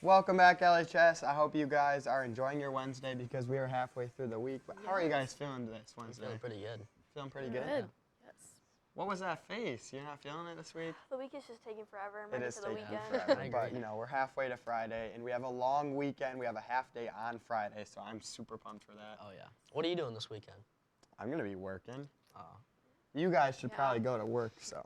Welcome back, LHS. I hope you guys are enjoying your Wednesday because we are halfway through the week. But how are you guys feeling this Wednesday? Feeling pretty good. Feeling pretty good? Good. Yes. What was that face? You're not feeling it this week? The week is just taking forever. It is to the taking weekend. forever, I but agree. you know, we're halfway to Friday, and we have a long weekend. We have a half day on Friday, so I'm super pumped for that. Oh yeah. What are you doing this weekend? I'm gonna be working. Oh. You guys should Yeah. probably go to work, so.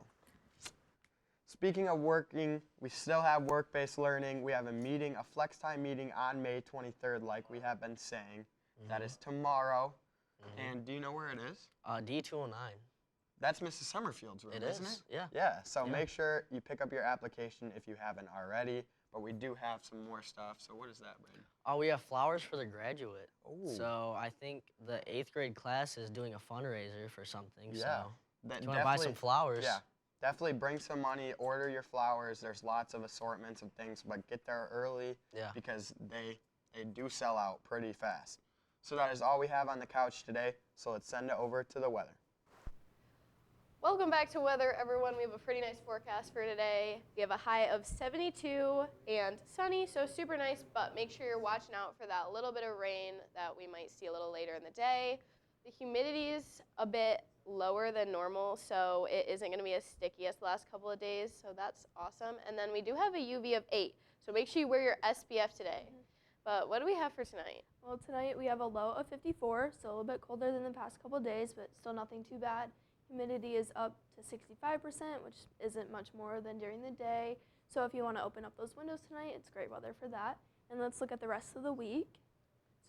Speaking of working, we still have work-based learning. We have a meeting, a flex time meeting on May 23rd, like we have been saying. That is tomorrow. And do you know where it is? D209. That's Mrs. Summerfield's room, It isn't is. it? Yeah. Yeah, so Yeah. make sure you pick up your application if you haven't already. But we do have some more stuff. So what is that, Brady? Oh, we have flowers for the graduate. Ooh. So I think the 8th grade class is doing a fundraiser for something. Yeah. So That if you want to buy some flowers. Yeah, definitely bring some money, order your flowers. There's lots of assortments of things, but get there early Yeah. because they do sell out pretty fast. So that is all we have on the couch today. So let's send it over to the weather. Welcome back to weather, everyone. We have a pretty nice forecast for today. We have a high of 72 and sunny, so super nice, but make sure you're watching out for that little bit of rain that we might see a little later in the day. The humidity is a bit lower than normal, so it isn't going to be as sticky as the last couple of days, so that's awesome. And then we do have a UV of 8, so make sure you wear your SPF today. But what do we have for tonight? Well, tonight we have a low of 54, so a little bit colder than the past couple of days, but still nothing too bad. Humidity is up to 65%, which isn't much more than during the day. So if you want to open up those windows tonight, it's great weather for that. And let's look at the rest of the week.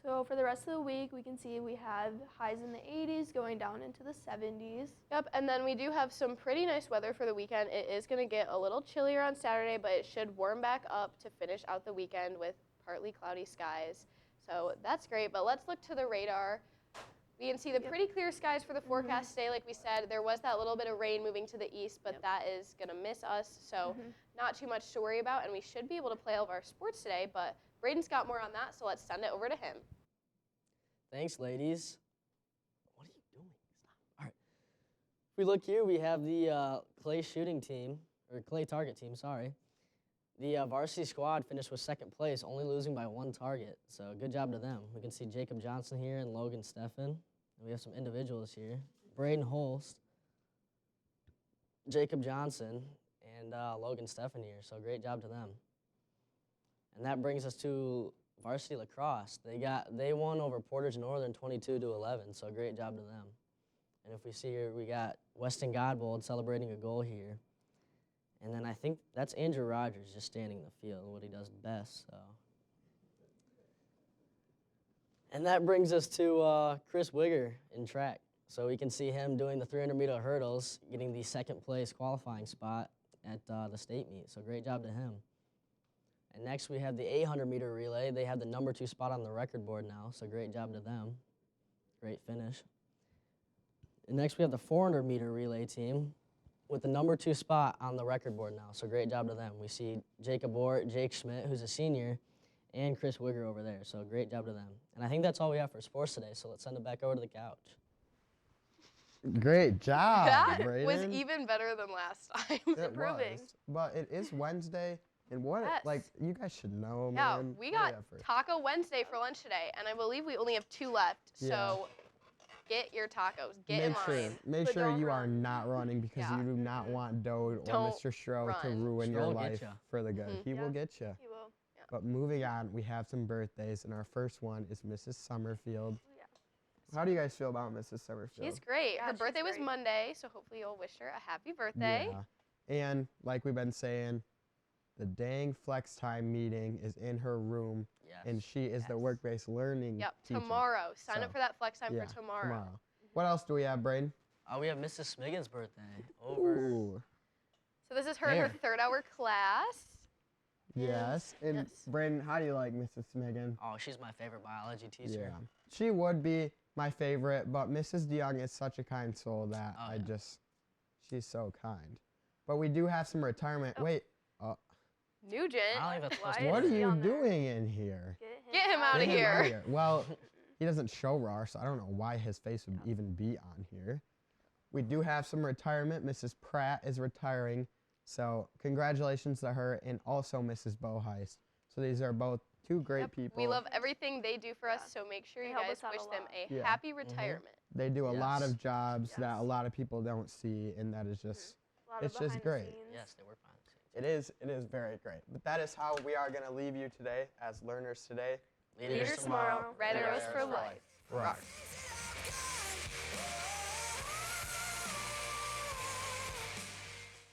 So for the rest of the week, we can see we have highs in the 80s going down into the 70s. Yep, and then we do have some pretty nice weather for the weekend. It is going to get a little chillier on Saturday, but it should warm back up to finish out the weekend with partly cloudy skies. So that's great, but let's look to the radar. We can see the pretty clear skies for the forecast today. Like we said, there was that little bit of rain moving to the east, but that is going to miss us, so not too much to worry about, and we should be able to play all of our sports today, but Braden's got more on that, so let's send it over to him. Thanks, ladies. What are you doing? Stop. All right. If we look here, we have the clay shooting team, or clay target team, sorry. The varsity squad finished with 2nd place, only losing by 1 target. So good job to them. We can see Jacob Johnson here and Logan Steffen. And we have some individuals here. Braden Holst, Jacob Johnson, and Logan Steffen here. So great job to them. And that brings us to varsity lacrosse. They won over Portage Northern 22-11, so great job to them. And if we see here, we got Weston Godbold celebrating a goal here. And then I think that's Andrew Rogers just standing in the field, what he does best. So. And that brings us to Chris Wigger in track. So we can see him doing the 300-meter hurdles, getting the 2nd place qualifying spot at the state meet. So great job to him. And next we have the 800-meter relay. They have the number 2 spot on the record board now, so great job to them. Great finish. And next we have the 400-meter relay team with the number 2 spot on the record board now, so great job to them. We see Jacob Ort, Jake Schmidt, who's a senior, and Chris Wigger over there, so great job to them. And I think that's all we have for sports today, so let's send it back over to the couch. Great job, That Braden. was even better than last time. It Improving. was. But it is Wednesday, and what, Yes. like, you guys should know, Yeah, man. we What got do have for- Taco Wednesday for lunch today, and I believe we only have 2 left. So get your tacos. Get in line. Make But sure don't you are run. not running because Yeah. you do not want Dode or Don't Mr. Stroh to run. ruin Stroh your will get life ya. for the good. He will Yeah. get you. You will. Yeah. But moving on, we have some birthdays, and our first one is Mrs. Summerfield. Yeah. How do you guys feel about Mrs. Summerfield? She's great. Yeah, Her she's birthday was great. Monday, so hopefully you'll wish her a happy birthday. Yeah. And like we've been saying, the dang flex time meeting is in her room, Yes. and she is the Yes. work-based learning Yep, teacher. tomorrow. Sign up So, for that flex time Yeah, for tomorrow. What else do we have, Braden? We have Mrs. Smiggins' birthday over. Ooh. So this is her in her There. 3rd hour class. Yes. And Yes. Braden, how do you like Mrs. Smiggin? Oh, she's my favorite biology teacher. Yeah. She would be my favorite, but Mrs. DeYoung is such a kind soul that Oh, I yeah. just, she's so kind. But we do have some retirement. Oh. Wait, Nugent. I don't think that's supposed Why to what is are he you on there? doing in here? Get him out Get of him outta here. Well, he doesn't show raw, so I don't know why his face would even be on here. We do have some retirement. Mrs. Pratt is retiring, so congratulations to her, and also Mrs. Boheist. So these are both two great Yep. people. We love everything they do for us, Yeah. so make sure They you help guys us out wish a them lot. a Yeah. happy retirement. They do a lot Yes. of jobs that Yes. a lot of people don't see, and that is just A lot It's of just behind the great. scenes. Yes, they work behind the scenes. it is very great. But that is how we are going to leave you today as learners today. Leaders tomorrow, red arrows for life. Right.